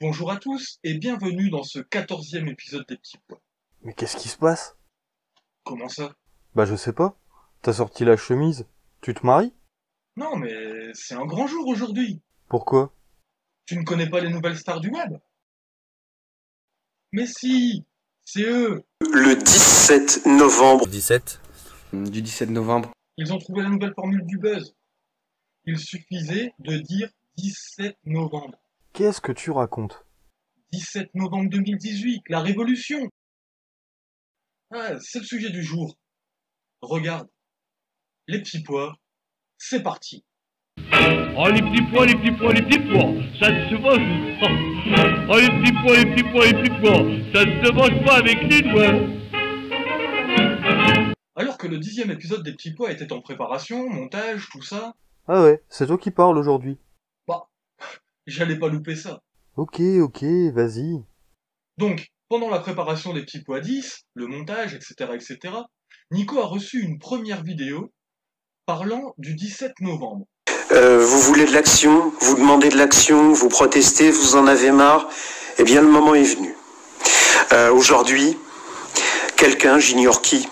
Bonjour à tous et bienvenue dans ce 14e épisode des Petits Pois. Mais qu'est-ce qui se passe? Comment ça? Bah je sais pas. T'as sorti la chemise. Tu te maries? Non mais c'est un grand jour aujourd'hui. Pourquoi? Tu ne connais pas les nouvelles stars du web? Mais si, c'est eux. Le 17 novembre. 17 Du 17 novembre. Ils ont trouvé la nouvelle formule du buzz. Il suffisait de dire 17 novembre. Qu'est-ce que tu racontes? 17 novembre 2018, la révolution. Ah, c'est le sujet du jour. Regarde, les petits pois, c'est parti. Oh les petits pois, les petits pois, les petits pois, ça ne se mange pas. Oh les petits pois, les petits pois, les petits pois, ça ne se mange pas avec les doigts. Alors que le 10e épisode des petits pois était en préparation, montage, tout ça, Ah ouais, c'est toi qui parles aujourd'hui. bah, j'allais pas louper ça. Ok, vas-y. Donc, pendant la préparation des petits pois 10, le montage, etc., Nico a reçu une première vidéo parlant du 17 novembre. Vous voulez de l'action, vous demandez de l'action, vous protestez, vous en avez marre. Eh bien, le moment est venu. Aujourd'hui, quelqu'un, j'ignore qui,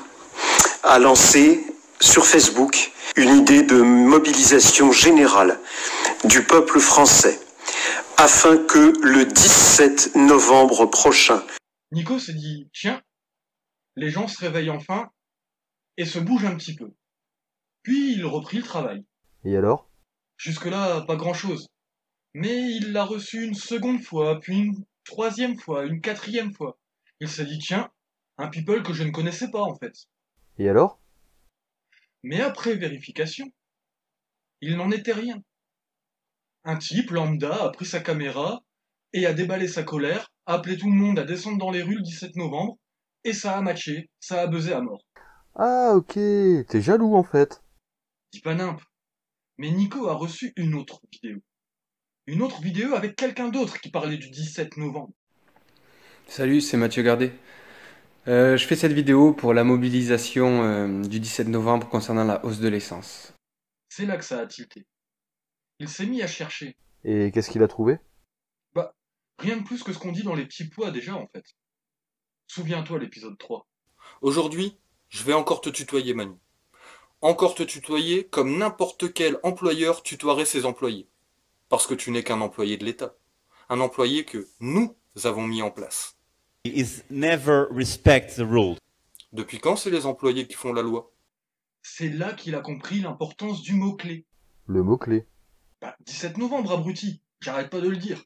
a lancé sur Facebook une idée de mobilisation générale du peuple français afin que le 17 novembre prochain, Nico s'est dit, tiens, les gens se réveillent enfin et se bougent un petit peu. Puis il reprit le travail. Et alors? Jusque-là, pas grand-chose. Mais il l'a reçu une seconde fois, puis une troisième fois, une quatrième fois. Il s'est dit, tiens, un people que je ne connaissais pas en fait. Et alors? Mais après vérification, il n'en était rien. Un type lambda a pris sa caméra et a déballé sa colère, a appelé tout le monde à descendre dans les rues le 17 novembre, et ça a matché, ça a buzzé à mort. Ah ok, t'es jaloux en fait. Dis pas nimp. Mais Nico a reçu une autre vidéo. Une autre vidéo avec quelqu'un d'autre qui parlait du 17 novembre. Salut, c'est Mathieu Gardet. Je fais cette vidéo pour la mobilisation du 17 novembre concernant la hausse de l'essence. C'est là que ça a tilté. Il s'est mis à chercher. Et qu'est-ce qu'il a trouvé? Bah, rien de plus que ce qu'on dit dans les petits pois déjà en fait. Souviens-toi l'épisode 3. Aujourd'hui, je vais encore te tutoyer, Manu. Encore te tutoyer comme n'importe quel employeur tutoierait ses employés. Parce que tu n'es qu'un employé de l'État. Un employé que nous avons mis en place. Is never respect the rules. Depuis quand c'est les employés qui font la loi? C'est là qu'il a compris l'importance du mot-clé. Le mot-clé. Bah, 17 novembre, abruti. J'arrête pas de le dire.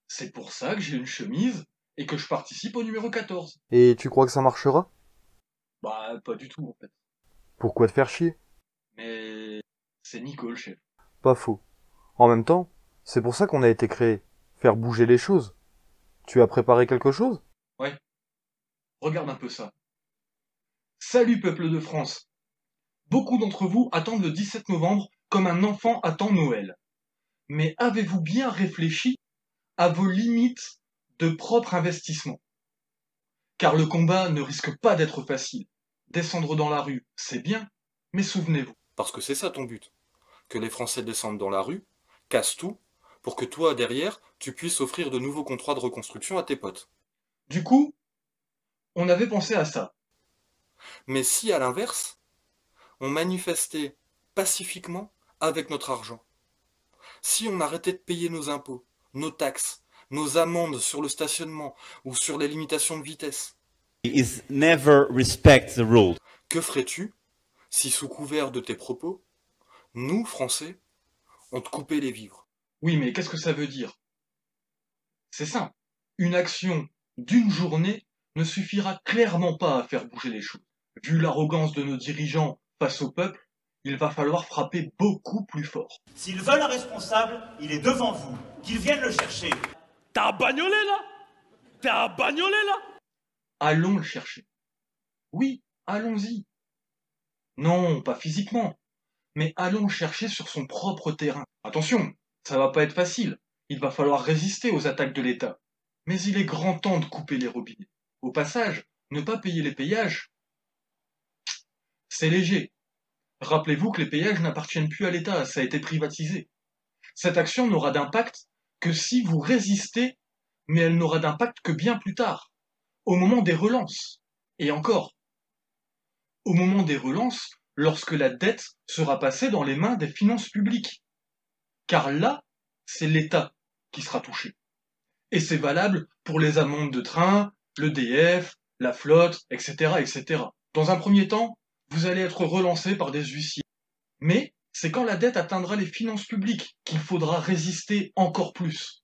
C'est pour ça que j'ai une chemise et que je participe au numéro 14. Et tu crois que ça marchera? Bah, pas du tout en fait. Pourquoi te faire chier? Mais c'est Nico le chef. Pas faux. En même temps, c'est pour ça qu'on a été créé. Faire bouger les choses. Tu as préparé quelque chose? Ouais. Regarde un peu ça. Salut peuple de France. Beaucoup d'entre vous attendent le 17 novembre comme un enfant attend Noël. Mais avez-vous bien réfléchi à vos limites de propre investissement? Car le combat ne risque pas d'être facile. Descendre dans la rue, c'est bien, mais souvenez-vous. Parce que c'est ça ton but. Que les Français descendent dans la rue, cassent tout, pour que toi, derrière, tu puisses offrir de nouveaux contrats de reconstruction à tes potes. Du coup, on avait pensé à ça. Mais si, à l'inverse, on manifestait pacifiquement avec notre argent, si on arrêtait de payer nos impôts, nos taxes, nos amendes sur le stationnement ou sur les limitations de vitesse, Is never respect the rules. que ferais-tu si, sous couvert de tes propos, nous, Français, on te coupait les vivres? Oui, mais qu'est-ce que ça veut dire? C'est simple. Une action d'une journée ne suffira clairement pas à faire bouger les choses. Vu l'arrogance de nos dirigeants face au peuple, il va falloir frapper beaucoup plus fort. S'ils veulent un responsable, il est devant vous. Qu'ils viennent le chercher. T'as un bagnolet là? T'as un bagnolet là? Allons le chercher. Oui, allons-y. Non, pas physiquement, mais allons le chercher sur son propre terrain. Attention, ça va pas être facile. Il va falloir résister aux attaques de l'État. Mais il est grand temps de couper les robinets. Au passage, ne pas payer les péages, c'est léger. Rappelez-vous que les péages n'appartiennent plus à l'État, ça a été privatisé. Cette action n'aura d'impact que si vous résistez mais elle n'aura d'impact que bien plus tard, au moment des relances. Et encore, au moment des relances, lorsque la dette sera passée dans les mains des finances publiques. Car là, c'est l'État qui sera touché. Et c'est valable pour les amendes de train, l'EDF, la flotte, etc., etc. Dans un premier temps, vous allez être relancé par des huissiers. Mais c'est quand la dette atteindra les finances publiques qu'il faudra résister encore plus.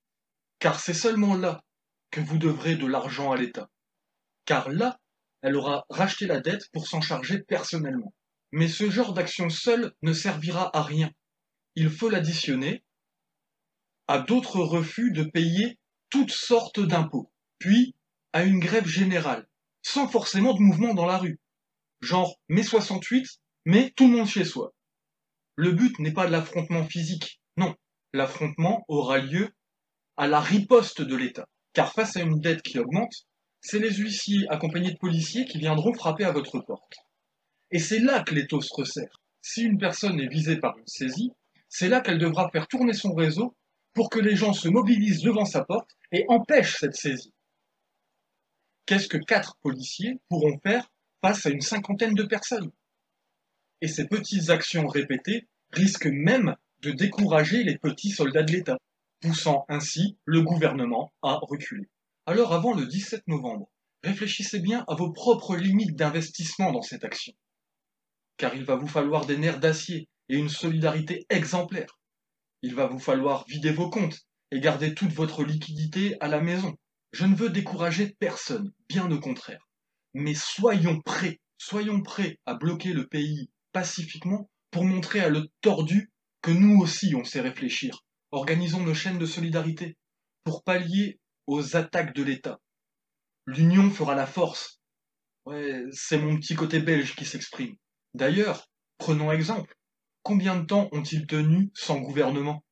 Car c'est seulement là que vous devrez de l'argent à l'État. Car là, elle aura racheté la dette pour s'en charger personnellement. Mais ce genre d'action seule ne servira à rien. Il faut l'additionner à d'autres refus de payer toutes sortes d'impôts, puis à une grève générale, sans forcément de mouvement dans la rue. Genre mai 68, mais tout le monde chez soi. Le but n'est pas de l'affrontement physique, non. L'affrontement aura lieu à la riposte de l'État. Car face à une dette qui augmente, c'est les huissiers accompagnés de policiers qui viendront frapper à votre porte. Et c'est là que l'étau se resserre. Si une personne est visée par une saisie, c'est là qu'elle devra faire tourner son réseau pour que les gens se mobilisent devant sa porte et empêchent cette saisie. Qu'est-ce que 4 policiers pourront faire face à une cinquantaine de personnes? Et ces petites actions répétées risquent même de décourager les petits soldats de l'État, poussant ainsi le gouvernement à reculer. Alors avant le 17 novembre, réfléchissez bien à vos propres limites d'investissement dans cette action. Car il va vous falloir des nerfs d'acier et une solidarité exemplaire. Il va vous falloir vider vos comptes et garder toute votre liquidité à la maison. Je ne veux décourager personne, bien au contraire. Mais soyons prêts à bloquer le pays pacifiquement pour montrer à le tordu que nous aussi on sait réfléchir. Organisons nos chaînes de solidarité pour pallier aux attaques de l'État. L'union fera la force. Ouais, c'est mon petit côté belge qui s'exprime. D'ailleurs, prenons exemple. Combien de temps ont-ils tenu sans gouvernement?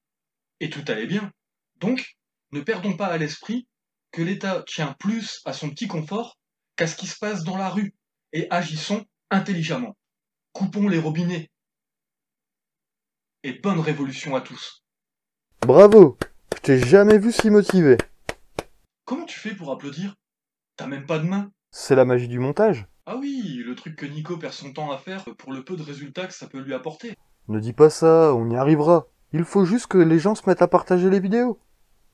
Et tout allait bien. Donc, ne perdons pas à l'esprit que l'État tient plus à son petit confort qu'à ce qui se passe dans la rue, et agissons intelligemment. Coupons les robinets. Et bonne révolution à tous. Bravo! Je t'ai jamais vu si motivé. Comment tu fais pour applaudir? T'as même pas de main? C'est la magie du montage. Ah oui, le truc que Nico perd son temps à faire pour le peu de résultats que ça peut lui apporter. Ne dis pas ça, on y arrivera. Il faut juste que les gens se mettent à partager les vidéos.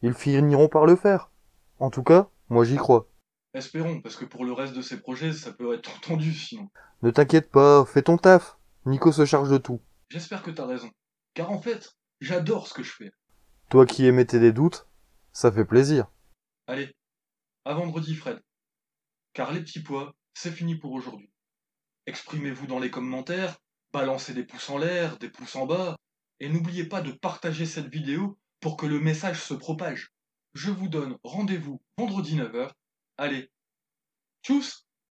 Ils finiront par le faire. En tout cas, moi j'y crois. Espérons, parce que pour le reste de ces projets, ça peut être tendu sinon. Ne t'inquiète pas, fais ton taf. Nico se charge de tout. J'espère que t'as raison. Car en fait, j'adore ce que je fais. Toi qui émettais des doutes, ça fait plaisir. Allez, à vendredi Fred. Car les petits pois, c'est fini pour aujourd'hui. Exprimez-vous dans les commentaires, balancez des pouces en l'air, des pouces en bas, et n'oubliez pas de partager cette vidéo pour que le message se propage. Je vous donne rendez-vous vendredi 9h. Allez, tchuss!